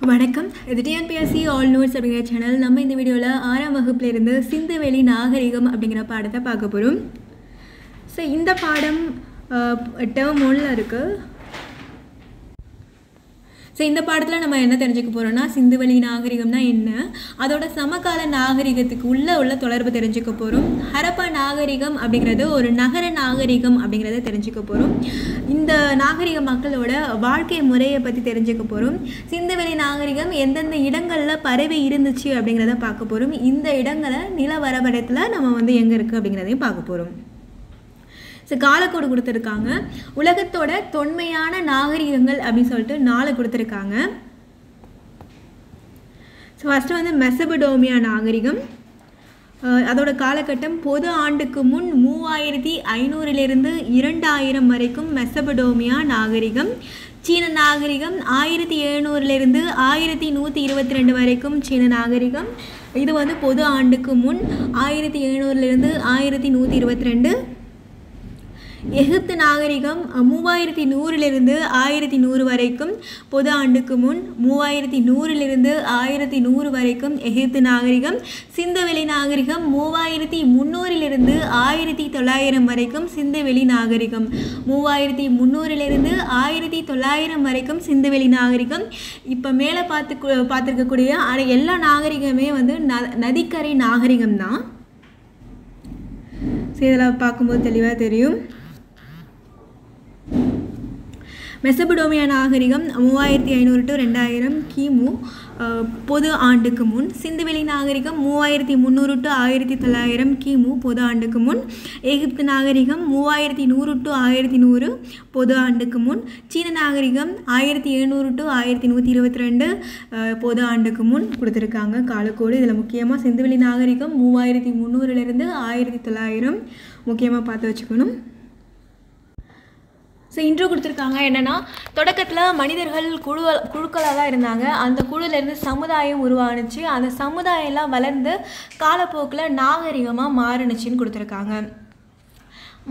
வணக்கம். இது TNPSC all notes அப்படிங்கிற சேனல். நம்ம இந்த வீடியோவில் 6ஆம் வகுப்புலேருந்து சிந்துவெளி நாகரிகம் அப்படிங்கிற பாடத்தை பார்க்க போகிறோம். ஸோ இந்த பாடம் டேர்ம் 1ல் இருக்குது. ஸோ இந்த பாடத்தில் நம்ம என்ன தெரிஞ்சுக்க போகிறோம்னா, சிந்துவெளி நாகரிகம்னா என்ன, அதோட சமகால நாகரிகத்துக்கு உள்ள தொடர்பு தெரிஞ்சுக்க போகிறோம். ஹரப்பா நாகரிகம் அப்படிங்கிறது ஒரு நகர நாகரிகம் அப்படிங்கிறத தெரிஞ்சுக்க போகிறோம். இந்த நாகரிக மக்களோட வாழ்க்கை முறையை பற்றி தெரிஞ்சுக்க போகிறோம். சிந்துவெளி நாகரிகம் எந்தெந்த இடங்களில் பரவி இருந்துச்சு அப்படிங்கிறத பார்க்க போகிறோம். இந்த இடங்களை நில வரைபடத்தில் நம்ம எங்கே இருக்குது அப்படிங்கிறதையும் பார்க்க போகிறோம். ஸோ காலக்கோடு கொடுத்துருக்காங்க. உலகத்தோட தொன்மையான நாகரிகங்கள் அப்படின்னு சொல்லிட்டு 4 கொடுத்துருக்காங்க. ஸோ ஃபஸ்ட்டு மெசபடோமியா நாகரிகம். அதோட காலகட்டம் பொது ஆண்டுக்கு முன் 3500 2000 வரைக்கும் மெசபடோமியா நாகரிகம். சீன நாகரிகம் 1700 1122 வரைக்கும் சீன நாகரிகம். இது பொது ஆண்டுக்கு முன் 1700 1122. எகிப்து நாகரிகம் 3100 1100 வரைக்கும் பொது ஆண்டுக்கு முன் 3100 1100 வரைக்கும் எகிப்து நாகரிகம். சிந்துவெளி நாகரிகம் 3300 1900 வரைக்கும் சிந்துவெளி நாகரிகம். 3300 1900 வரைக்கும் சிந்துவெளி நாகரிகம். இப்போ மேலே பார்த்துருக்கக்கூடிய எல்லா நாகரிகமே நதிக்கரை நாகரிகம் தான். இதெல்லாம் பார்க்கும்போது தெளிவாக தெரியும். மெசபடோமியா நாகரிகம் 3500 to 2000 கிமு பொது ஆண்டுக்கு முன். சிந்துவெளி நாகரிகம் 3300 to 1900 கிமு பொது ஆண்டுக்கு முன். எகிப்து நாகரிகம் 3100 to 1100 பொது ஆண்டுக்கு முன். சீன நாகரிகம் 1700 to 1122 பொது ஆண்டுக்கு முன் கொடுத்துருக்காங்க காலக்கோடு. இதில் முக்கியமாக சிந்துவெளி நாகரிகம் 3300 1900 முக்கியமாக பார்த்து வச்சுக்கணும். ஸோ இன்ட்ரோ கொடுத்துருக்காங்க. என்னென்னா, தொடக்கத்தில் மனிதர்கள் குழுக்களாக தான் இருந்தாங்க. அந்த குழுலேருந்து சமுதாயம் உருவானுச்சு. அந்த சமுதாயம்லாம் வளர்ந்து காலப்போக்கில் நாகரிகமாக மாறுனுச்சின்னு கொடுத்துருக்காங்க.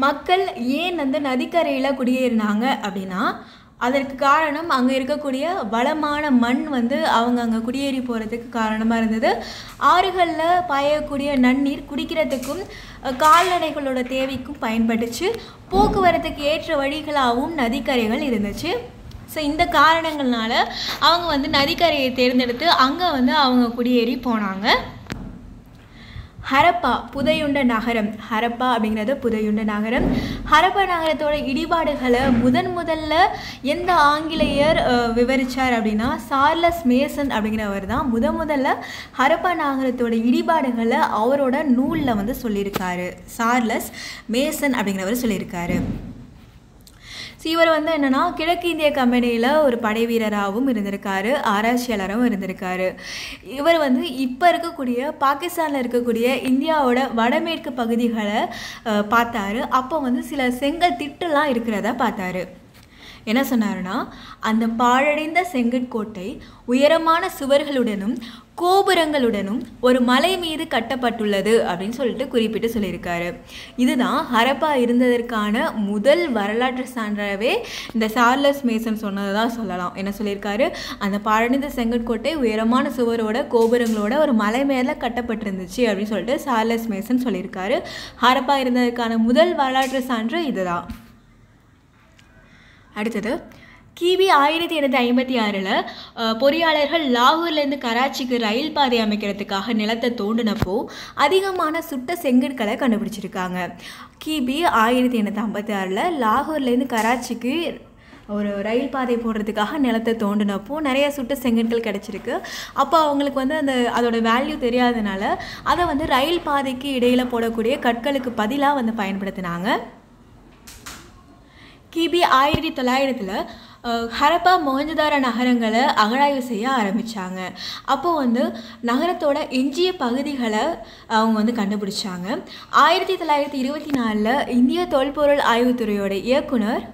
மக்கள் ஏன் நதிக்கரையில் குடியேறினாங்க அப்படின்னா, அதற்கு காரணம் அங்கே இருக்கக்கூடிய வளமான மண் அவங்க அங்கே குடியேறி போகிறதுக்கு காரணமாக இருந்தது. ஆறுகளில் பாயக்கூடிய நன்னீர் குடிக்கிறதுக்கும் கால்நடைகளோட தேவைக்கும் பயன்பட்டுச்சு. போக்குவரத்துக்கு ஏற்ற வழிகளாகவும் நதிக்கரைகள் இருந்துச்சு. ஸோ இந்த காரணங்கள்னால அவங்க நதிக்கரையை தேர்ந்தெடுத்து அங்கே அவங்க குடியேறி போனாங்க. ஹரப்பா புதையுண்ட நகரம். ஹரப்பா அப்படிங்கிறது புதையுண்ட நகரம். ஹரப்பா நகரத்தோட இடிபாடுகளை முதல்ல எந்த ஆங்கிலேயர் விவரித்தார் அப்படின்னா, சார்லஸ் மேசன் அப்படிங்கிறவர் தான் முதல்ல ஹரப்பா நகரத்தோட இடிபாடுகளை அவரோட நூலில் சொல்லியிருக்காரு. சார்லஸ் மேசன் அப்படிங்கிறவர் சொல்லியிருக்காரு. ஸோ இவர் என்னென்னா, கிழக்கு இந்திய கம்பெனியில் ஒரு படை வீரராகவும் இருந்திருக்காரு, ஆராய்ச்சியாளராகவும் இருந்திருக்காரு. இவர் இப்போ இருக்கக்கூடிய பாகிஸ்தானில் இருக்கக்கூடிய இந்தியாவோட வடமேற்கு பகுதிகளை பார்த்தாரு. அப்போ சில செங்கல் திட்டுலாம் இருக்கிறத பார்த்தாரு. என்ன சொன்னாருன்னா, அந்த பாழடைந்த செங்கற்கோட்டை உயரமான சுவர்களுடனும் கோபுரங்களுடனும் ஒரு மலை மீது கட்டப்பட்டுள்ளது அப்படின்னு சொல்லிட்டு குறிப்பிட்டு சொல்லியிருக்காரு. இதுதான் ஹரப்பா இருந்ததற்கான முதல் வரலாற்று சான்றாகவே இந்த சார்லஸ் மேசன் சொன்னதை தான் சொல்லலாம். என்ன சொல்லியிருக்காரு, அந்த பாழடைந்த செங்கற்கோட்டை உயரமான சுவரோட கோபுரங்களோட ஒரு மலை மேலே கட்டப்பட்டிருந்துச்சு அப்படின்னு சொல்லிட்டு சார்லஸ் மேசன் சொல்லியிருக்காரு. ஹரப்பா இருந்ததற்கான முதல் வரலாற்று சான்று இதுதான். அடுத்தது, கிபி 1856 பொறியாளர்கள் லாகூர்லேருந்து கராச்சிக்கு ரயில் பாதை அமைக்கிறதுக்காக நிலத்தை தோண்டினப்போ அதிகமான சுட்ட செங்கற்களை கண்டுபிடிச்சிருக்காங்க. கிபி 1856 லாகூர்லேருந்து கராச்சிக்கு ஒரு ரயில் பாதை போடுறதுக்காக நிலத்தை தோண்டினப்போ நிறைய சுட்ட செங்கற்கள் கிடச்சிருக்கு. அப்போ அவங்களுக்கு அதோட வேல்யூ தெரியாதனால அதை ரயில் பாதைக்கு இடையில் போடக்கூடிய கற்களுக்கு பதிலாக பயன்படுத்தினாங்க. கிபி 1900 ஹரப்பா மொஹஞ்சதாரோ நகரங்களை அகழாய்வு செய்ய ஆரம்பித்தாங்க. அப்போது நகரத்தோட எஞ்சிய பகுதிகளை அவங்க கண்டுபிடிச்சாங்க. 1924 இந்திய தொல்பொருள் ஆய்வுத்துறையோட இயக்குனர்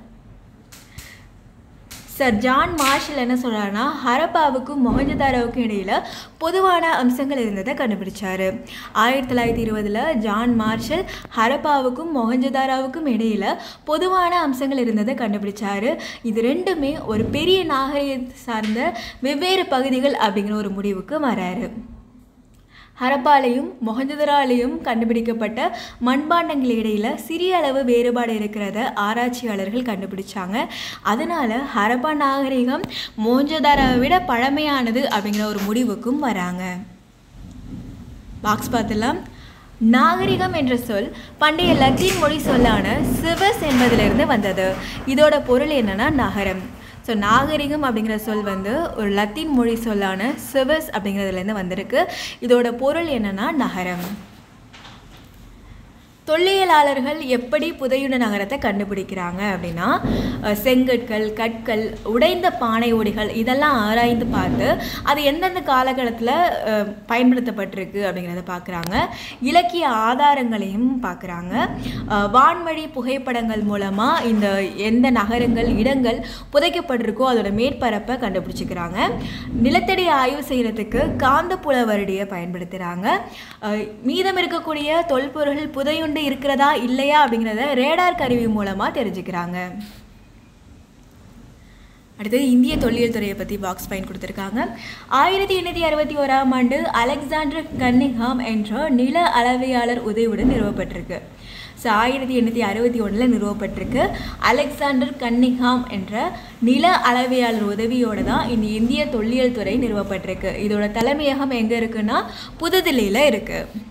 சர் ஜான் மார்ஷல் என்ன சொல்கிறாருன்னா ஹரப்பாவுக்கும் மொஹஞ்சதாரோவுக்கும் இடையில் பொதுவான அம்சங்கள் இருந்ததை கண்டுபிடிச்சார். 1920 ஜான் மார்ஷல் ஹரப்பாவுக்கும் மொஹஞ்சதாரோவுக்கும் இடையில் பொதுவான அம்சங்கள் இருந்ததை கண்டுபிடிச்சார். இது ரெண்டுமே ஒரு பெரிய நாகரிகத்தை சார்ந்த வெவ்வேறு பகுதிகள் அப்படிங்கிற ஒரு முடிவுக்கு வராரு. ஹரப்பாலையும் மொஹஞ்சதாரோலையும் கண்டுபிடிக்கப்பட்ட மண்பாண்டங்கள் இடையில் சிறிய அளவு வேறுபாடு இருக்கிறத ஆராய்ச்சியாளர்கள் கண்டுபிடிச்சாங்க. அதனால் ஹரப்பா நாகரிகம் மொஹஞ்சதாரோவை விட பழமையானது அப்படிங்கிற ஒரு முடிவுக்கும் வராங்க. பாக்ஸ் பார்த்துலாம். நாகரிகம் என்ற சொல் பண்டைய லத்தீன் மொழி சொல்லான சிவஸ் என்பதிலிருந்து வந்தது. இதோட பொருள் என்னன்னா நகரம். ஸோ நாகரிகம் அப்படிங்கிற சொல் வந்து ஒரு லத்தீன் மொழி சொல்லான சிவஸ் அப்படிங்கிறதுலேருந்து வந்திருக்கு. இதோட பொருள் என்னன்னா நகரம். தொல்லியலாளர்கள் எப்படி புதையுண்ட நகரத்தை கண்டுபிடிக்கிறாங்க அப்படின்னா செங்கற்கள், கற்கள், உடைந்த பானை ஓடிகள் இதெல்லாம் ஆராய்ந்து பார்த்து அது எந்தெந்த காலகட்டத்தில் பயன்படுத்தப்பட்டிருக்கு அப்படிங்கிறத பார்க்குறாங்க. இலக்கிய ஆதாரங்களையும் பார்க்குறாங்க. வான்வழி புகைப்படங்கள் மூலமாக இந்த எந்த நகரங்கள், இடங்கள் புதைக்கப்பட்டிருக்கோ அதோட மேற்பரப்பை கண்டுபிடிச்சிக்கிறாங்க. நிலத்தடி ஆய்வு செய்கிறதுக்கு காந்தப்புல வருடியை பயன்படுத்துகிறாங்க. மீதம் இருக்கக்கூடிய தொல்பொருள் புதையுண்ட இருக்கிறதா இல்லையா அப்படிங்கிறத ரேடார் கருவி மூலமா தெரிஞ்சுக்கிறாங்க. அடுத்தது இந்திய தொல்லியல் துறையை பற்றி பாக்ஸ் ஃபைன் கொடுத்துருக்காங்க. 1861ஆம் ஆண்டு அலெக்சாண்டர் கன்னிங்ஹாம் என்ற நில அளவையாளர் உதவியுடன் நிறுவப்பட்டிருக்கு. ஸோ 1861 நிறுவப்பட்டிருக்கு. அலெக்சாண்டர் கன்னிங்ஹாம் என்ற நில அளவையாளர் உதவியோடு தான் இந்த இந்திய தொல்லியல் துறை நிறுவப்பட்டிருக்கு. இதோட தலைமையகம் எங்கே இருக்குன்னா புதுதில்லியில் இருக்குது.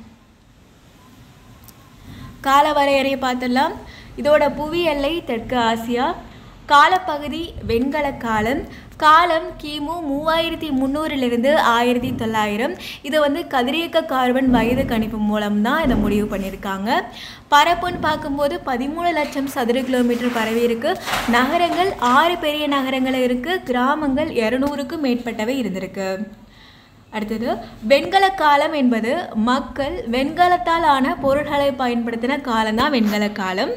கால வரையறையை பார்த்துடலாம். இதோட புவி எல்லை தெற்கு ஆசியா. காலப்பகுதி வெண்கல காலம். காலம் கிமு 3300 1900. இதை வந்து கதிரியக்க கார்பன் வயது கணிப்பு மூலம்தான் இதை முடிவு பண்ணியிருக்காங்க. பரப்புன்னு பார்க்கும்போது 13 லட்சம் சதுர கிலோமீட்டர் பரவி இருக்கு. நகரங்கள் 6 பெரிய நகரங்கள் இருக்குது. கிராமங்கள் 200க்கும் மேற்பட்டவை இருந்திருக்கு. அடுத்தது வெண்கல காலம் என்பது மக்கள் வெண்கலத்தால் ஆன பொருட்களை பயன்படுத்தின காலம்தான் வெண்கல காலம்.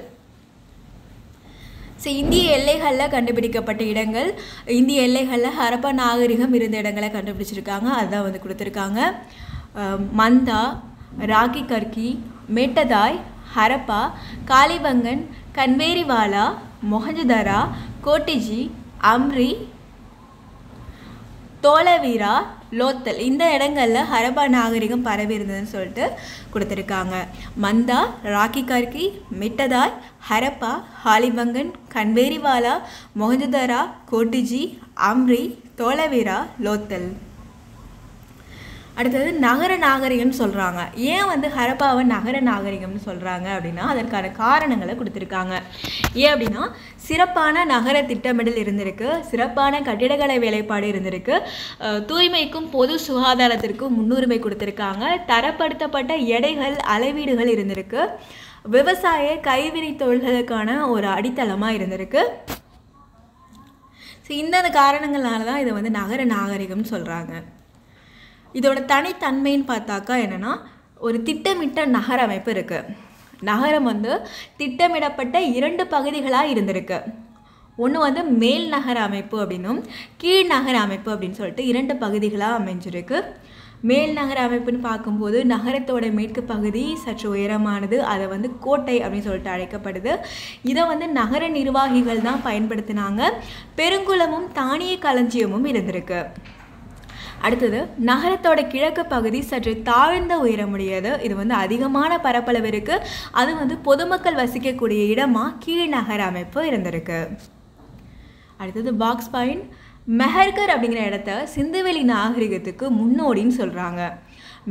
ஸோ இந்திய எல்லைகளில் கண்டுபிடிக்கப்பட்ட இடங்கள், இந்திய எல்லைகளில் ஹரப்பா நாகரிகம் இருந்த இடங்களை கண்டுபிடிச்சிருக்காங்க. அதுதான் வந்து கொடுத்துருக்காங்க. மந்தா, ராக்கி கர்கி, மெட்டதாய், ஹரப்பா, காலிபங்கன், கன்வேரிவாலா, மொஹஞ்சதாரா, கோட்டிஜி, அம்ரி, தோலவீரா, லோத்தல் இந்த இடங்களில் ஹரப்பா நாகரிகம் பரவி இருந்ததுன்னு சொல்லிட்டு கொடுத்துருக்காங்க. மந்தா, ராக்கி கர்கி, மெட்டதாய், ஹரப்பா, ஹாலிபங்கன், கன்வேரிவாலா, மொஹஞ்சதாரா, கோட்டிஜி, அம்ரி, தோலவீரா, லோத்தல். அடுத்தது நகர நாகரிகம்னு சொல்கிறாங்க. ஏன் வந்து ஹரப்பாவை நகர நாகரிகம்னு சொல்கிறாங்க அப்படின்னா அதற்கான காரணங்களை கொடுத்துருக்காங்க. ஏன் அப்படின்னா சிறப்பான நகர திட்டமிடல் இருந்திருக்கு, சிறப்பான கட்டிடக்கலை வேலைப்பாடு இருந்திருக்கு, தூய்மைக்கும் பொது சுகாதாரத்திற்கும் முன்னுரிமை கொடுத்துருக்காங்க, தரப்படுத்தப்பட்ட எடைகள் அளவீடுகள் இருந்திருக்கு, விவசாய கைவினை தொழில்களுக்கான ஒரு அடித்தளமாக இருந்திருக்கு. ஸோ இந்த காரணங்களால தான் இதை வந்து நகர நாகரிகம்னு சொல்கிறாங்க. இதோட தனித்தன்மைன்னு பார்த்தாக்கா என்னென்னா ஒரு திட்டமிட்ட நகர அமைப்பு இருக்குது. நகரம் வந்து திட்டமிடப்பட்ட 2 பகுதிகளாக இருந்திருக்கு. ஒன்று வந்து மேல் நகர அமைப்பு அப்படின்னும் கீழ் நகர அமைப்பு அப்படின்னு சொல்லிட்டு 2 பகுதிகளாக அமைஞ்சிருக்கு. மேல் நகர அமைப்புன்னு பார்க்கும்போது நகரத்தோட மேற்கு பகுதி சற்று உயரமானது, அதை வந்து கோட்டை அப்படின்னு சொல்லிட்டு அழைக்கப்படுது. இதை வந்து நகர நிர்வாகிகள் தான் பயன்படுத்தினாங்க. பெருங்குளமும் தானிய களஞ்சியமும் இருந்திருக்கு. அடுத்தது நகரத்தோட கிழக்கு பகுதி சற்று தாழ்ந்த உயரமுடையது. இது வந்து அதிகமான பரப்பளவு இருக்குது. அது வந்து பொதுமக்கள் வசிக்கக்கூடிய இடமாக கீழ் நகர அமைப்பு இருந்திருக்கு. அடுத்தது பாக்ஸ் பாயிண்ட். மெஹர்கர் அப்படிங்கிற இடத்த சிந்துவெளி நாகரிகத்துக்கு முன்னோடின்னு சொல்கிறாங்க.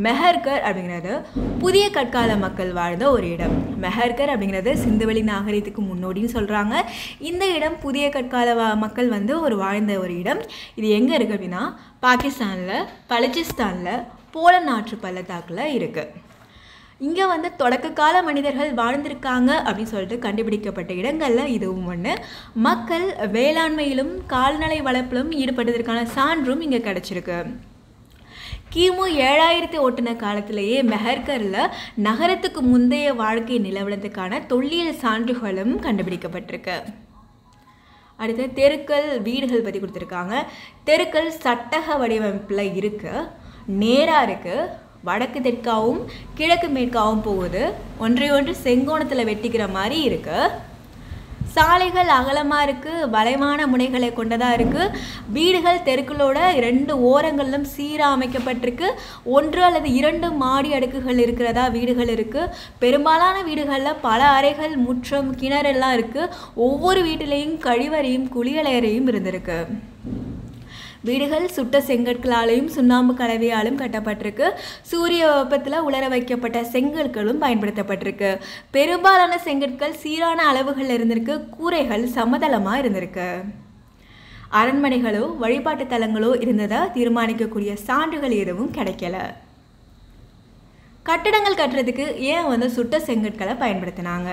மெஹர்கர் அப்படிங்கிறது புதிய கற்கால மக்கள் வாழ்ந்த ஒரு இடம். மெஹர்கர் அப்படிங்கிறது சிந்துவெளி நாகரிகத்துக்கு முன்னோடின்னு சொல்கிறாங்க. இந்த இடம் புதிய கற்கால மக்கள் வந்து வாழ்ந்த ஒரு இடம். இது எங்கே இருக்குது அப்படின்னா பாகிஸ்தானில், பலுச்சிஸ்தானில், போலந்து ஆற்று பள்ளத்தாக்கில் இருக்குது. இங்கே வந்து தொடக்க கால மனிதர்கள் வாழ்ந்திருக்காங்க அப்படின்னு சொல்லிட்டு கண்டுபிடிக்கப்பட்ட இடங்களில் இதுவும் ஒன்று. மக்கள் வேளாண்மையிலும் கால்நடை வளர்ப்பிலும் ஈடுபட்டதற்கான சான்றும் இங்கே கிடச்சிருக்கு. கிமு 7000 ஓட்டுன காலத்திலேயே மெஹர்கரில் நகரத்துக்கு முந்தைய வாழ்க்கை நிலவரத்துக்கான தொல்லியல் சான்றுகளும் கண்டுபிடிக்கப்பட்டிருக்கு. அடுத்து தெருக்கள் வீடுகள் பற்றி கொடுத்துருக்காங்க. தெருக்கள் சட்டக வடிவமைப்பில் இருக்குது, நேராக இருக்குது, வடக்கு தெற்காகவும் கிழக்கு மேற்காகவும் போகுது, ஒன்றையொன்று செங்கோணத்தில் வெட்டிக்கிற மாதிரி இருக்குது. சாலைகள் அகலமாக இருக்குது, வளைவான முனைகளை கொண்டதாக இருக்குது. வீடுகள் தெருக்களோட 2 ஓரங்களிலும் சீராக அமைக்கப்பட்டிருக்கு. 1 அல்லது 2 மாடி அடுக்குகள் இருக்கிறதா வீடுகள் இருக்குது. பெரும்பாலான வீடுகளில் பல அறைகள், முற்றம், கிணறெல்லாம் இருக்குது. ஒவ்வொரு வீட்டிலையும் கழிவறையும் குளியலறையும் இருந்திருக்கு. வீடுகள் சுட்ட செங்கற்களாலையும் சுண்ணாம்பு கலவையாலும் கட்டப்பட்டிருக்கு. சூரிய வெப்பத்தில் உலர வைக்கப்பட்ட செங்கற்களும் பயன்படுத்தப்பட்டிருக்கு. பெரும்பாலான செங்கற்கள் சீரான அளவுகள் இருந்திருக்கு. கூரைகள் சமதளமாக இருந்திருக்கு. அரண்மனைகளோ வழிபாட்டு தலங்களோ இருந்ததை தீர்மானிக்கக்கூடிய சான்றுகள் எதுவும் கிடைக்கல. கட்டடங்கள் கட்டுறதுக்கு ஏன் சுட்ட செங்கற்களை பயன்படுத்தினாங்க?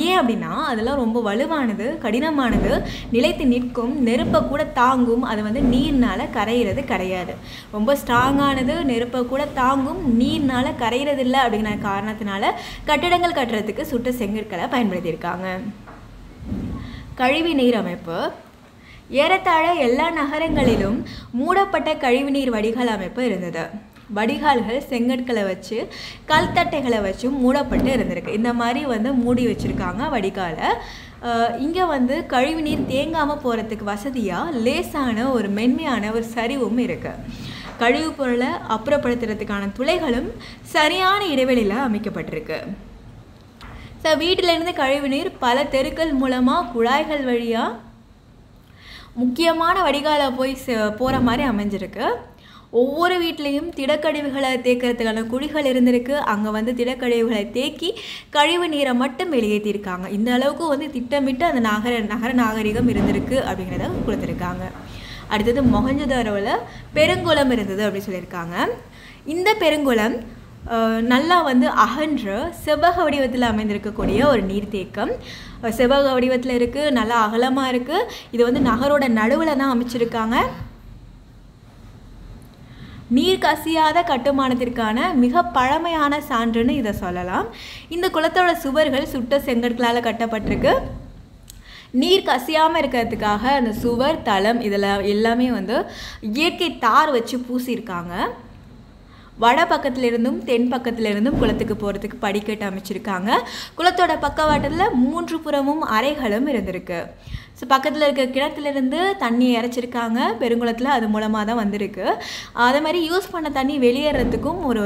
ஏன் அப்படின்னா அதெல்லாம் ரொம்ப வலுவானது, கடினமானது, நிலைத்து நிற்கும், நெருப்பை கூட தாங்கும். அது நீர்னால் கரையிறது கிடையாது. ரொம்ப ஸ்ட்ராங்கானது, நெருப்பை கூட தாங்கும், நீர்னால் கரையிறது இல்லை அப்படிங்கிற காரணத்தினால கட்டிடங்கள் கட்டுறதுக்கு சுட்ட செங்கற்களை பயன்படுத்தியிருக்காங்க. கழிவுநீர் அமைப்பு. ஏறத்தாழ எல்லா நகரங்களிலும் மூடப்பட்ட கழிவுநீர் வடிகால் அமைப்பு இருந்தது. வடிகால்கள் செங்கற்களை வச்சு கல்தட்டைகளை வச்சும் மூடப்பட்டு இருந்திருக்கு. இந்த மாதிரி மூடி வச்சுருக்காங்க வடிகாலை. இங்கே கழிவுநீர் தேங்காமல் போகிறதுக்கு வசதியாக லேசான ஒரு மென்மையான ஒரு சரிவும் இருக்குது. கழிவுப் பொருளை அப்புறப்படுத்துறதுக்கான துளைகளும் சரியான இடைவெளியில் அமைக்கப்பட்டிருக்கு. வீட்டிலேருந்து கழிவுநீர் பல தெருக்கள் மூலமாக குழாய்கள் வழியாக முக்கியமான வடிகாலை போய் போகிற மாதிரி அமைஞ்சிருக்கு. ஒவ்வொரு வீட்லேயும் திடக்கழிவுகளை தேக்கிறதுக்கான குழிகள் இருந்திருக்கு. அங்கே திடக்கழிவுகளை தேக்கி கழிவு நீரை மட்டும் வெளியேற்றியிருக்காங்க. இந்த அளவுக்கு திட்டமிட்டு அந்த நகர நாகரிகம் இருந்திருக்கு அப்படிங்கிறத கொடுத்துருக்காங்க. அடுத்தது மொஹஞ்சதாரோவில் பெருங்குளம் இருந்தது அப்படின்னு சொல்லியிருக்காங்க. இந்த பெருங்குளம் நல்லா அகன்ற செவ்வக வடிவத்தில் அமைந்திருக்கக்கூடிய ஒரு நீர்த்தேக்கம். செவ்வக வடிவத்தில் இருக்குது, நல்லா அகலமாக இருக்குது. இது நகரோட நடுவில் தான் அமைச்சிருக்காங்க. நீர் கசியாத கட்டுமானத்திற்கான மிக பழமையான சான்றுன்னு இதை சொல்லலாம். இந்த குளத்தோட சுவர்கள் சுட்ட செங்கற்களால் கட்டப்பட்டிருக்கு. நீர் கசியாமல் இருக்கிறதுக்காக அந்த சுவர், தளம் இதில் எல்லாமே இயற்கை தார் வச்சு பூசியிருக்காங்க. வட பக்கத்திலிருந்தும் தென் பக்கத்திலிருந்தும் குளத்துக்கு போகிறதுக்கு படிக்கட்டு அமைச்சிருக்காங்க. குளத்தோட பக்கவாட்டத்தில் 3 புறமும் அறைகளும் இருந்திருக்கு. ஸோ பக்கத்தில் இருக்க கிணத்துலேருந்து தண்ணியை இறைச்சிருக்காங்க. பெருங்குளத்தில் அது மூலமாக தான் வந்திருக்கு. அதே மாதிரி யூஸ் பண்ண தண்ணி வெளியேறதுக்கும் ஒரு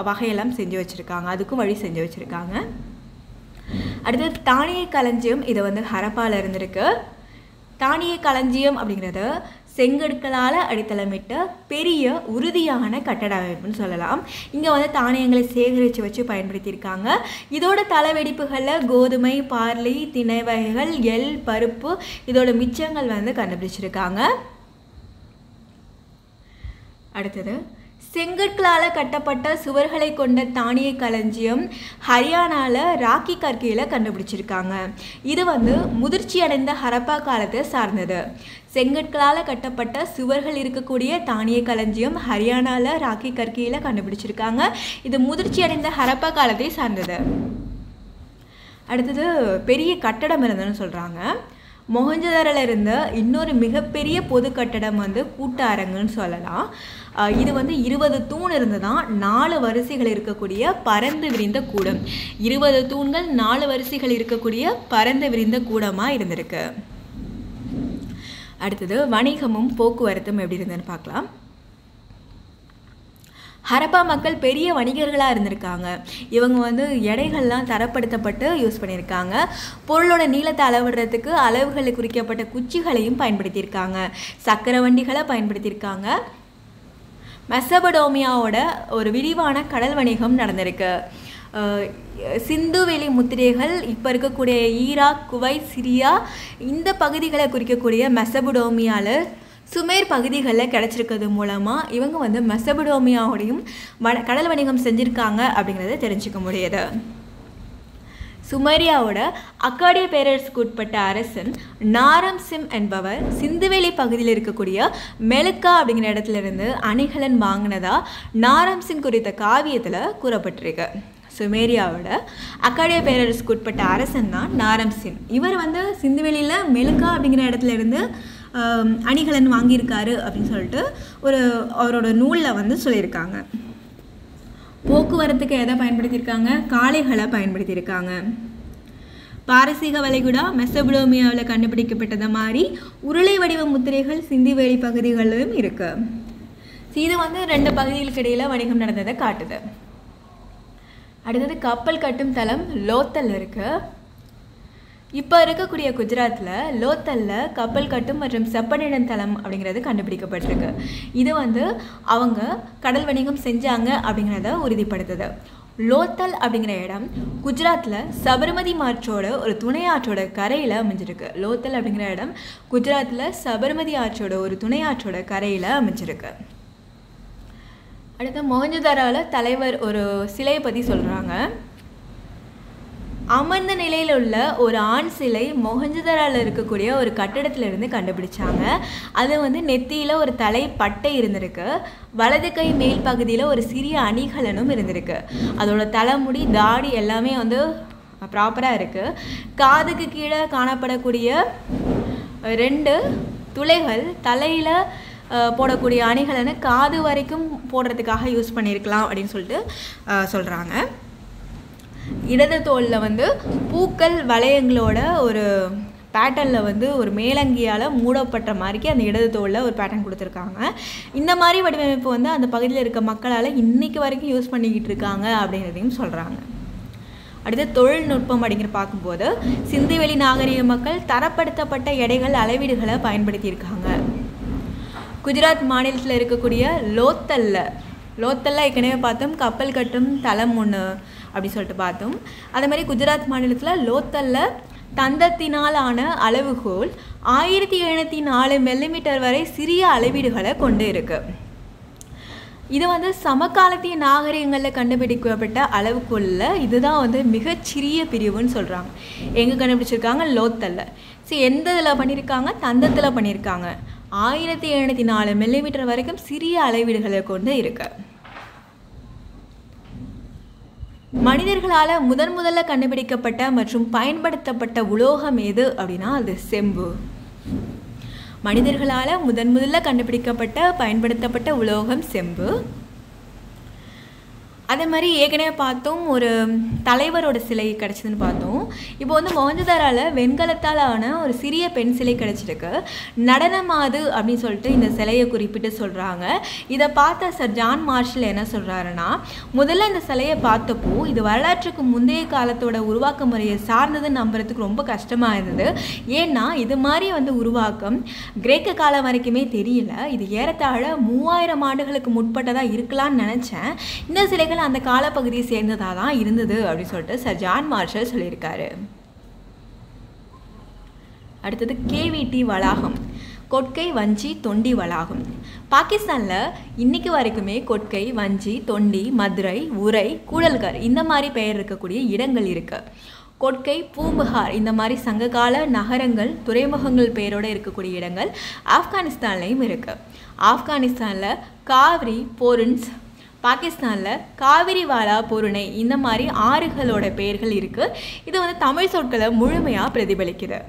வகையெல்லாம் செஞ்சு வச்சுருக்காங்க, அதுக்கும் வழி செஞ்சு வச்சுருக்காங்க. அடுத்தது தானிய களஞ்சியம். இது ஹரப்பாவில் இருந்திருக்கு. தானிய களஞ்சியம் அப்படிங்கிறது செங்கற்களால் அடித்தளமிட்ட பெரிய உறுதியான கட்டட அமைப்புன்னு சொல்லலாம். இங்கே தானியங்களை சேகரித்து வச்சு பயன்படுத்தியிருக்காங்க. இதோட தலைவெடிப்புகளில் கோதுமை, பார்லி, திணை வகைகள், எள், பருப்பு இதோட மிச்சங்கள் கண்டுபிடிச்சிருக்காங்க. அடுத்தது செங்கற்களால் கட்டப்பட்ட சுவர்களை கொண்ட தானிய களஞ்சியம் ஹரியானாவில் ராக்கி கற்கையில் கண்டுபிடிச்சிருக்காங்க. இது முதிர்ச்சி அடைந்த ஹரப்பா காலத்தை சார்ந்தது. செங்கற்களால் கட்டப்பட்ட சுவர்கள் இருக்கக்கூடிய தானிய களஞ்சியம் ஹரியானாவில் ராக்கி கற்கையில் கண்டுபிடிச்சிருக்காங்க. இது முதிர்ச்சி அடைந்த ஹரப்பா காலத்தை சார்ந்தது. அடுத்தது பெரிய கட்டடம் இருந்ததுன்னு சொல்கிறாங்க. மொஹஞ்சதாரோவில் இருந்த இன்னொரு மிகப்பெரிய பொது கட்டடம் கூட்ட அரங்குன்னு சொல்லலாம். இது 20 தூண் இருந்ததான் 4 வரிசைகள் இருக்கக்கூடிய பரந்து விரிந்த கூடம். 20 தூண்கள் 4 வரிசைகள் இருக்கக்கூடிய பரந்து விரிந்த கூடமாக இருந்திருக்கு. அடுத்தது வணிகமும் போக்குவரத்தும் எப்படி இருந்ததுன்னு பார்க்கலாம். ஹரப்பா மக்கள் பெரிய வணிகர்களாக இருந்திருக்காங்க. இவங்க எடைகள்லாம் தரப்படுத்தப்பட்டு யூஸ் பண்ணியிருக்காங்க. பொருளோட நீளத்தை அளவிடுறதுக்கு அளவுகளில் குறிக்கப்பட்ட குச்சிகளையும் பயன்படுத்தியிருக்காங்க. சக்கர வண்டிகளை பயன்படுத்தியிருக்காங்க. மெசபடோமியாவோட ஒரு விரிவான கடல் வணிகம் நடந்திருக்கு. சிந்துவெளி முத்திரைகள் இப்போ இருக்கக்கூடிய ஈராக், குவைத், சிரியா இந்த பகுதிகளை குறிக்கக்கூடிய மெசபடோமியாவில் சுமேர் பகுதிகளில் கிடச்சிருக்கிறது மூலமாக இவங்க மெசபடோமியாவோடையும் கடல் வணிகம் செஞ்சுருக்காங்க அப்படிங்கிறத தெரிஞ்சுக்க முடியுது. சுமேரியாவோட அக்காடிய பேரரசுக்கு உட்பட்ட அரசன் நாரம்சிம் என்பவர் சிந்துவெளி பகுதியில் இருக்கக்கூடிய மெலுக்கா அப்படிங்கிற இடத்துல இருந்து அணிகலன் வாங்கினதா நாரம்சிம் குறித்த காவியத்தில் கூறப்பட்டிருக்கு. சுமேரியாவோட அக்காடிய பேரரசுக்கு உட்பட்ட அரசன் தான் நாரம்சின். இவர் வந்து சிந்துவெளியில் மெலுக்கா அப்படிங்கிற இடத்துல இருந்து அணிகலன் வாங்கியிருக்காரு அப்படின்னு சொல்லிட்டு அவரோட நூலில் வந்து சொல்லியிருக்காங்க. போக்குவரத்துக்கு எதை பயன்படுத்தியிருக்காங்க? காளைகளை பயன்படுத்தியிருக்காங்க. பாரசீக வளைகுடா மெசபடோமியாவில் கண்டுபிடிக்கப்பட்டது மாதிரி உருளை வடிவ முத்திரைகள் சிந்துவெளி பகுதிகளிலும் இருக்கு. இது வந்து 2 பகுதிகளுக்கு இடையில் வணிகம் நடந்ததை காட்டுது. அடுத்தது கப்பல் கட்டும் தளம் லோத்தல் இருக்கு. இப்போ இருக்கக்கூடிய குஜராத்தில் லோத்தலில் கப்பல் கட்டும் மற்றும் செப்பனிடம் தளம் அப்படிங்கிறது கண்டுபிடிக்கப்பட்டிருக்கு. இது வந்து அவங்க கடல் வணிகம் செஞ்சாங்க அப்படிங்கிறத உறுதிப்படுத்துது. லோத்தல் அப்படிங்கிற இடம் குஜராத்தில் சபர்மதி ஆற்றோட ஒரு துணை ஆற்றோட கரையில் அமைஞ்சிருக்கு. லோத்தல் அப்படிங்கிற இடம் குஜராத்தில் சபர்மதி ஆற்றோட ஒரு துணை ஆற்றோட கரையில் அமைஞ்சிருக்கு. அடுத்து மொஹஞ்சதாரோவில் தலைவர் ஒரு சிலையை பற்றி சொல்கிறாங்க. அமர்ந்த நிலையில் உள்ள ஒரு ஆண் சிலை மொஹஞ்சதாரோவில் இருக்கக்கூடிய ஒரு கட்டிடத்திலிருந்து கண்டுபிடிச்சாங்க. அது வந்து நெத்தியில் ஒரு தலை பட்டை இருந்திருக்கு. வலது கை மேல் பகுதியில் ஒரு சிறிய அணிகலனும் இருந்திருக்கு. அதோட தலைமுடி தாடி எல்லாமே வந்து ப்ராப்பராக இருக்குது. காதுக்கு கீழே காணப்படக்கூடிய 2 துளைகள் தலையில் போடக்கூடிய அணிகலனை காது வரைக்கும் போடுறதுக்காக யூஸ் பண்ணியிருக்கலாம் அப்படின்னு சொல்லிட்டு சொல்கிறாங்க. இடது தோலில் வந்து பூக்கள் வளையங்களோட ஒரு பேட்டர்னில் வந்து ஒரு மேலங்கியால் மூடப்பட்ட மாதிரிக்கு அந்த இடது தோலில் ஒரு பேட்டர்ன் கொடுத்துருக்காங்க. இந்த மாதிரி வடிவமைப்பு வந்து அந்த பகுதியில் இருக்க மக்களால் இன்றைக்கி வரைக்கும் யூஸ் பண்ணிக்கிட்டு இருக்காங்க அப்படிங்கிறதையும் சொல்கிறாங்க. அடுத்து தொழில்நுட்பம் அப்படிங்கிற பார்க்கும்போது சிந்துவெளி நாகரிக மக்கள் தரப்படுத்தப்பட்ட எடைகள் அளவீடுகளை பயன்படுத்தியிருக்காங்க. குஜராத் மாநிலத்தில் இருக்கக்கூடிய லோத்தலில் ஏற்கனவே பார்த்தோம் கப்பல் கட்டும் தளம் ஒன்று அப்படி சொல்லிட்டு பார்த்தோம். அதே மாதிரி குஜராத் மாநிலத்தில் லோத்தலில் தந்தத்தினால் ஆன அளவுகோல் 1704 மில்லிமீட்டர் வரை சிறிய அளவீடுகளை கொண்டு இருக்கு. இது வந்து சமகாலத்திய நாகரிகங்களில் கண்டுபிடிக்கப்பட்ட அளவுகோலில் இதுதான் வந்து மிகச்சிறிய பிரிவுன்னு சொல்கிறாங்க. எங்கே கண்டுபிடிச்சிருக்காங்க? லோத்தலில். சரி, எந்த இதில் பண்ணியிருக்காங்க? தந்தத்தில் பண்ணியிருக்காங்க. 1704 மில்லிமீட்டர் வரைக்கும் சிறிய அளவீடுகளை கொண்டு இருக்கு. மனிதர்களால் முதல்ல கண்டுபிடிக்கப்பட்ட மற்றும் பயன்படுத்தப்பட்ட உலோகம் எது அப்படின்னா அது செம்பு. மனிதர்களால் முதல்ல கண்டுபிடிக்கப்பட்ட பயன்படுத்தப்பட்ட உலோகம் செம்பு. அதே மாதிரி ஏற்கனவே பார்த்தோம் ஒரு தலைவரோட சிலை கிடச்சிதுன்னு பார்த்தோம். இப்போ வந்து மொஹஞ்சதாரோவில் வெண்கலத்தால் ஆன ஒரு சிறிய பெண் சிலை கிடச்சிருக்கு. நடனமாது அப்படின்னு சொல்லிட்டு இந்த சிலையை குறிப்பிட்டு சொல்கிறாங்க. இதை பார்த்த சர் ஜான் மார்ஷல் என்ன சொல்கிறாருன்னா, முதல்ல இந்த சிலையை பார்த்தப்போ இது வரலாற்றுக்கு முந்தைய காலத்தோட உருவாக்க முறையை சார்ந்ததுன்னு நம்புறதுக்கு ரொம்ப கஷ்டமாக இருந்தது. ஏன்னா இது மாதிரி வந்து உருவாக்கம் கிரேக்க காலம் வரைக்குமே தெரியல. இது ஏறத்தாழ 3000 ஆண்டுகளுக்கு முற்பட்டதாக இருக்கலாம்னு நினச்சேன். இந்த சிலைகள் அந்த காலப்பகுதியை சேர்ந்ததாக தான் இருந்தது அப்படின்னு சொல்லிட்டு சர் ஜான் மார்ஷல் சொல்லியிருக்காரு. அடுத்தது கேவிடி வளாகம், கொட்கை வஞ்சி தொண்டி வளாகம். பாகிஸ்தானில் இன்னைக்கு வரைக்குமே கொட்கை, வஞ்சி, தொண்டி, மதுரை, உரை, கூடல்கர் இந்த மாதிரி பெயர் இருக்கக்கூடிய இடங்கள் இருக்கு. கொட்கை, பூம்புகார் இந்த மாதிரி சங்ககால நகரங்கள், துறைமுகங்கள் பெயரோடு இருக்கக்கூடிய இடங்கள் ஆப்கானிஸ்தான்லேயும் இருக்கு. ஆப்கானிஸ்தானில் காவிரி, போரின்ஸ், பாகிஸ்தானில் காவிரிவாலா, பொருணை இந்த மாதிரி ஆறுகளோட பெயர்கள் இருக்குது. இது வந்து தமிழ் சொற்களை முழுமையாக பிரதிபலிக்குது.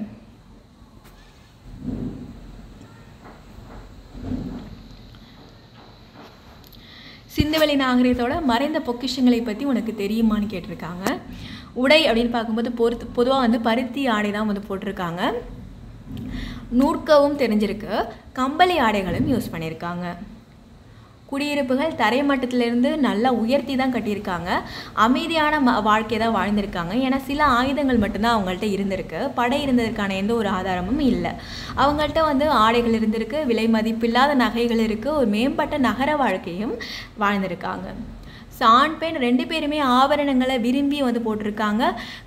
சிந்துவெளி நாகரிகத்தோட மறைந்த பொக்கிஷங்களை பற்றி உனக்கு தெரியுமான்னு கேட்டிருக்காங்க. உடை அப்படின்னு பார்க்கும்போது பொதுவாக வந்து பருத்தி ஆடை தான் வந்து போட்டிருக்காங்க. நூற்கவும் தெரிஞ்சிருக்கு. கம்பளி ஆடைகளும் யூஸ் பண்ணியிருக்காங்க. குடியிருப்புகள் தரைமட்டத்திலிருந்து நல்லா உயர்த்தி தான் கட்டியிருக்காங்க. அமைதியான வாழ்க்கையை தான் வாழ்ந்திருக்காங்க. ஏன்னா சில ஆயுதங்கள் மட்டும்தான் அவங்கள்ட்ட இருந்திருக்கு. படை இருந்ததற்கான எந்த ஒரு ஆதாரமும் இல்லை. அவங்கள்ட்ட வந்து ஆடைகள் இருந்திருக்கு, விலை மதிப்பில்லாத நகைகள் இருக்குது, ஒரு மேம்பட்ட நகர வாழ்க்கையும் வாழ்ந்திருக்காங்க. ஆண் பெண் 2 பேருமே ஆபரணங்களை விரும்பி வந்து போட்டிருக்காங்க.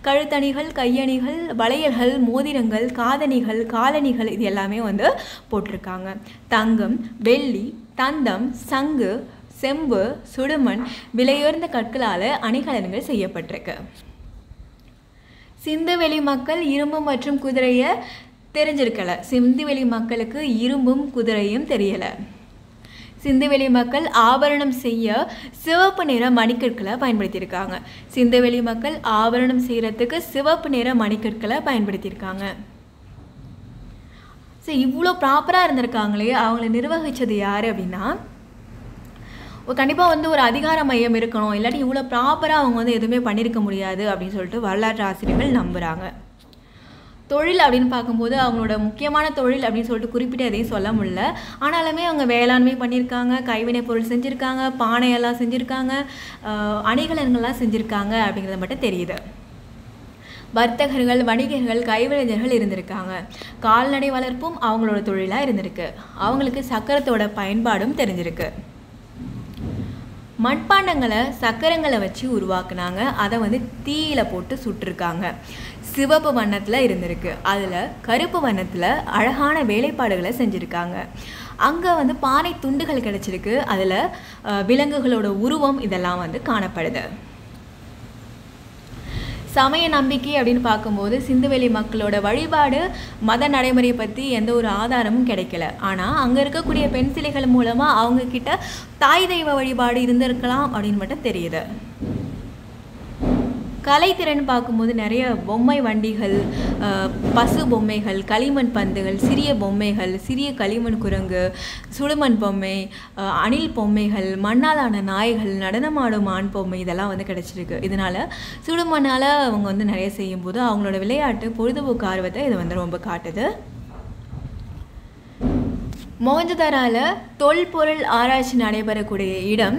கழுத்தணிகள், கையணிகள், வளையல்கள், மோதிரங்கள், காதணிகள், காலணிகள் இது எல்லாமே வந்து போட்டிருக்காங்க. தங்கம், வெள்ளி, தந்தம், சங்கு, செம்பு, சுடுமண், விலையுயர்ந்த கற்களால் அணிகலன்கள் செய்யப்பட்டிருக்கு. சிந்துவெளி மக்கள் இரும்பு மற்றும் குதிரையை தெரிஞ்சிருக்கலை. சிந்துவெளி மக்களுக்கு இரும்பும் குதிரையும் தெரியலை. சிந்துவெளி மக்கள் ஆபரணம் செய்ய சிவப்பு நிற மணிக்கற்களை பயன்படுத்தியிருக்காங்க. சிந்துவெளி மக்கள் ஆபரணம் செய்கிறதுக்கு சிவப்பு நிற மணிக்கற்களை பயன்படுத்தியிருக்காங்க. ஸோ இவ்வளோ ப்ராப்பராக இருந்திருக்காங்களே, அவங்கள நிர்வகித்தது யார் அப்படின்னா, கண்டிப்பாக வந்து ஒரு அதிகார மையம் இருக்கணும், இல்லாட்டி இவ்வளோ ப்ராப்பராக அவங்க வந்து எதுவுமே பண்ணியிருக்க முடியாது அப்படின்னு சொல்லிட்டு வரலாற்று ஆசிரியர்கள் நம்புகிறாங்க. தொழில் அப்படின்னு பார்க்கும்போது அவங்களோட முக்கியமான தொழில் அப்படின்னு சொல்லிட்டு குறிப்பிட்டு எதையும் சொல்ல முடியல. ஆனாலுமே அவங்க வேளாண்மை பண்ணியிருக்காங்க, கைவினை பொருள் செஞ்சுருக்காங்க, பானையெல்லாம் செஞ்சுருக்காங்க, அணிகலன்கள்லாம் செஞ்சுருக்காங்க அப்படிங்கிறத மட்டும் தெரியுது. வர்த்தகர்கள், வணிகர்கள், கைவினைஞர்கள் இருந்திருக்காங்க. கால்நடை வளர்ப்பும் அவங்களோட தொழிலாக இருந்திருக்கு. அவங்களுக்கு சக்கரத்தோட பயன்பாடும் தெரிஞ்சிருக்கு. மண்பாண்டங்களை சக்கரங்களை வச்சு உருவாக்குனாங்க. அதை வந்து தீயில போட்டு சுட்டிருக்காங்க. சிவப்பு வண்ணத்தில் இருந்திருக்கு. அதில் கருப்பு வண்ணத்தில் அழகான வேலைப்பாடுகளை செஞ்சுருக்காங்க. அங்கே வந்து பானை துண்டுகள் கிடச்சிருக்கு. அதில் விலங்குகளோட உருவம் இதெல்லாம் வந்து காணப்படுது. சமய நம்பிக்கை அப்படின்னு பார்க்கும்போது சிந்துவெளி மக்களோட வழிபாடு மத நடைமுறையை பற்றி எந்த ஒரு ஆதாரமும் கிடைக்கல. ஆனால் அங்கே இருக்கக்கூடிய பெண் சிலைகள் மூலமாக அவங்கக்கிட்ட தாய் தெய்வ வழிபாடு இருந்திருக்கலாம் அப்படின்னு மட்டும் தெரியுது. கலைத்திறன் பார்க்கும்போது நிறைய பொம்மை வண்டிகள், பசு பொம்மைகள், களிமண் பந்துகள், சிறிய பொம்மைகள், சிறிய களிமண் குரங்கு, சுடுமண் பொம்மை, அணில் பொம்மைகள், மண்ணாலான நாய்கள், நடனமாடும் ஆண் பொம்மை இதெல்லாம் வந்து கிடச்சிருக்கு. இதனால் சுடுமண்ணால் அவங்க வந்து நிறைய செய்யும்போது அவங்களோட விளையாட்டு பொழுதுபோக்கு ஆர்வத்தை இது வந்து ரொம்ப காட்டுது. மொஹஞ்சதாரோல தொல்பொருள் ஆராய்ச்சி நடைபெறக்கூடிய இடம்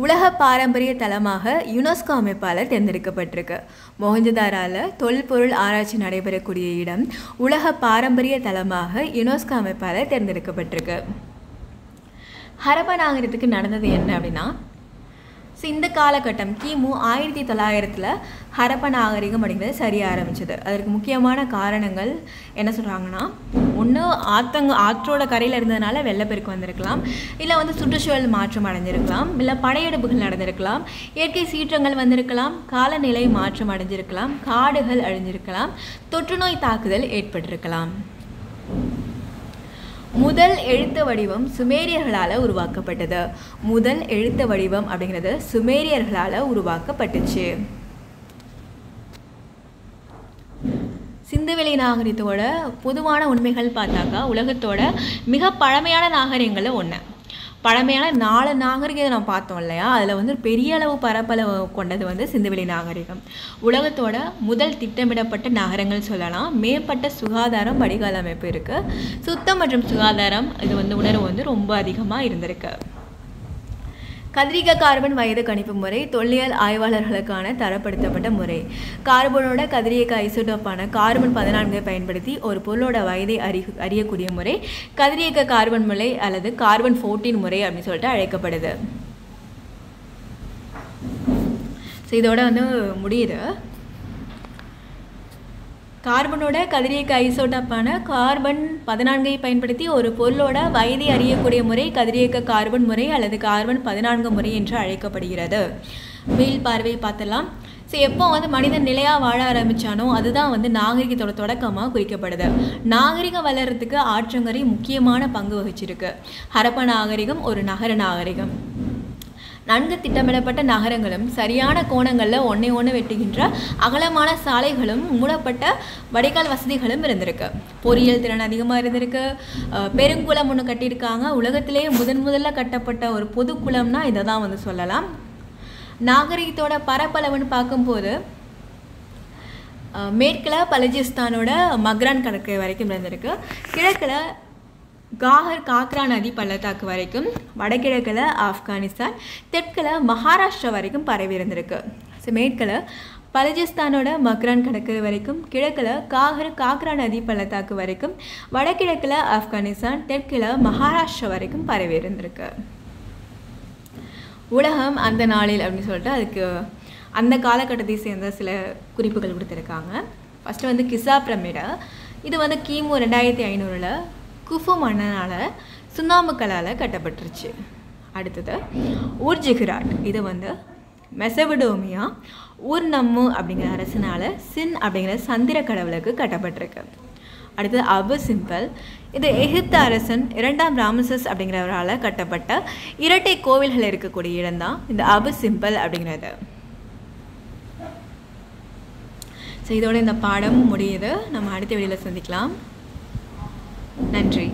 உலக பாரம்பரிய தலமாக யுனெஸ்கோ அமைப்பால் தேர்ந்தெடுக்கப்பட்டிருக்கு. மொஹஞ்சதாரோல தொல்பொருள் ஆராய்ச்சி நடைபெறக்கூடிய இடம் உலக பாரம்பரிய தலமாக யுனெஸ்கோ அமைப்பால் தேர்ந்தெடுக்கப்பட்டிருக்கு. ஹரப்பா நாகரிகத்துக்கு நடந்தது என்ன அப்படின்னா, இந்த காலகட்டம் கிமு 1900 ஹரப்பா நாகரிகம் அப்படிங்கிறது சரிய ஆரம்பிச்சது. அதற்கு முக்கியமான காரணங்கள் என்ன சொல்கிறாங்கன்னா, ஒன்று ஆற்றோட கரையில் இருந்ததுனால வெள்ளப்பெருக்கு வந்திருக்கலாம், இல்லை வந்து சுற்றுச்சூழல் மாற்றம் அடைஞ்சிருக்கலாம், இல்லை படையெடுப்புகள் நடந்திருக்கலாம், இயற்கை சீற்றங்கள் வந்திருக்கலாம், காலநிலை மாற்றம் அடைஞ்சிருக்கலாம், காடுகள் அழிஞ்சிருக்கலாம், தொற்றுநோய் தாக்குதல் ஏற்பட்டிருக்கலாம். முதல் எழுத்து வடிவம் சுமேரியர்களால் உருவாக்கப்பட்டது. முதல் எழுத்து வடிவம் அப்படிங்கிறது சுமேரியர்களால் உருவாக்கப்பட்டுச்சு. சிந்துவெளி நாகரிகத்தோட பொதுவான உண்மைகள் பார்த்தாக்கா, உலகத்தோட மிக பழமையான நாகரிகங்களில் ஒன்று. பழமையான 4 நாகரிகத்தை நம்ம பார்த்தோம் இல்லையா, அதில் வந்து பெரிய அளவு பரப்பளவு கொண்டது வந்து சிந்துவெளி நாகரிகம். உலகத்தோட முதல் திட்டமிடப்பட்ட நகரங்கள் சொல்லலாம். மேம்பட்ட சுகாதாரம், வடிகால் அமைப்பு இருக்குது. சுத்தம் மற்றும் சுகாதாரம் இது வந்து உணர்வு வந்து ரொம்ப அதிகமாக இருந்திருக்கு. கதிரியக்க கார்பன் வயது கணிப்பு முறை தொல்லியல் ஆய்வாளர்களுக்கான தரப்படுத்தப்பட்ட முறை. கார்பனோட கதிரியக்க ஐசோடோப்பான கார்பன் 14 பயன்படுத்தி ஒரு பொருளோட வயதை அறியக்கூடிய முறை கதிரியக்க கார்பன் முறை அல்லது கார்பன் 14 முறை அப்படின்னு சொல்லிட்டு அழைக்கப்படுது. ஸோ இதோட வந்து முடியுது. கார்பனோட கதிரியக்க ஐசோடோப்பான கார்பன் 14 பயன்படுத்தி ஒரு பொருளோட வயதை அறியக்கூடிய முறை கதிரியக்க கார்பன் முறை அல்லது கார்பன் 14 முறை என்று அழைக்கப்படுகிறது. மேல் பார்வை பார்த்தலாம். ஸோ எப்போ வந்து மனிதன் நிலையாக வாழ ஆரம்பித்தானோ அதுதான் வந்து நாகரிகத்தோட தொடக்கமாக குறிக்கப்படுது. நாகரிகம் வளர்கிறதுக்கு ஆற்றங்கரை முக்கியமான பங்கு வகிச்சிருக்கு. ஹரப்பா நாகரிகம் ஒரு நகர நாகரிகம். நன்கு திட்டமிடப்பட்ட நகரங்களும் சரியான கோணங்களில் ஒன்றை வெட்டுகின்ற அகலமான சாலைகளும் மூடப்பட்ட வடிகால் வசதிகளும் இருந்திருக்கு. பொறியியல் திறன் அதிகமாக இருந்திருக்கு. பெருங்குளம் ஒன்று கட்டியிருக்காங்க. உலகத்திலேயே முதல்ல கட்டப்பட்ட ஒரு பொது குளம்னா இதை தான் வந்து சொல்லலாம். நாகரிகத்தோட பரப்பளவுன்னு பார்க்கும்போது மேற்கில் பலூச்சிஸ்தானோட மக்ரான் கடற்கரை வரைக்கும் இருந்திருக்கு. கிழக்கில் காகர் காக்ரா நதி பள்ளத்தாக்கு வரைக்கும், வடகிழக்கில் ஆப்கானிஸ்தான், தெற்கில் மகாராஷ்டிரா வரைக்கும் பரவி இருந்திருக்கு. ஸோ மேற்கில் பலூச்சிஸ்தானோட மக்ரான் கடற்கரை வரைக்கும், கிழக்கில் காகர் காக்ரா நதி பள்ளத்தாக்கு வரைக்கும், வடகிழக்கில் ஆப்கானிஸ்தான், தெற்கில் மகாராஷ்டிரா வரைக்கும் பரவி இருந்திருக்கு. உலகம் அந்த நாளில் அப்படின்னு சொல்லிட்டு அதுக்கு அந்த காலகட்டத்தை சேர்ந்த சில குறிப்புகள் கொடுத்துருக்காங்க. ஃபஸ்ட்டு வந்து கிசா பிரமிடு. இது வந்து கிமு 2500 குஃபு மன்னனால் சுண்ணாம்புக்களால் கட்டப்பட்டுருச்சு. அடுத்தது ஊர்ஜிகிராட். இது வந்து மெசபடோமியா ஊர்நம்மு அப்படிங்கிற அரசனால் சின் அப்படிங்கிற சந்திர கடவுளுக்கு கட்டப்பட்டிருக்கு. அடுத்தது அபு சிம்பல். இது எகிப்து அரசன் 2ஆம் ராமசஸ் அப்படிங்கிறவரால் கட்டப்பட்ட இரட்டை கோவில்கள் இருக்கக்கூடிய இடம் தான் இந்த அபு சிம்பல் அப்படிங்கிறது. ஸோ இதோட இந்த பாடம் முடியுது. நம்ம அடுத்த வீடியோவில் சந்திக்கலாம். நன்றி.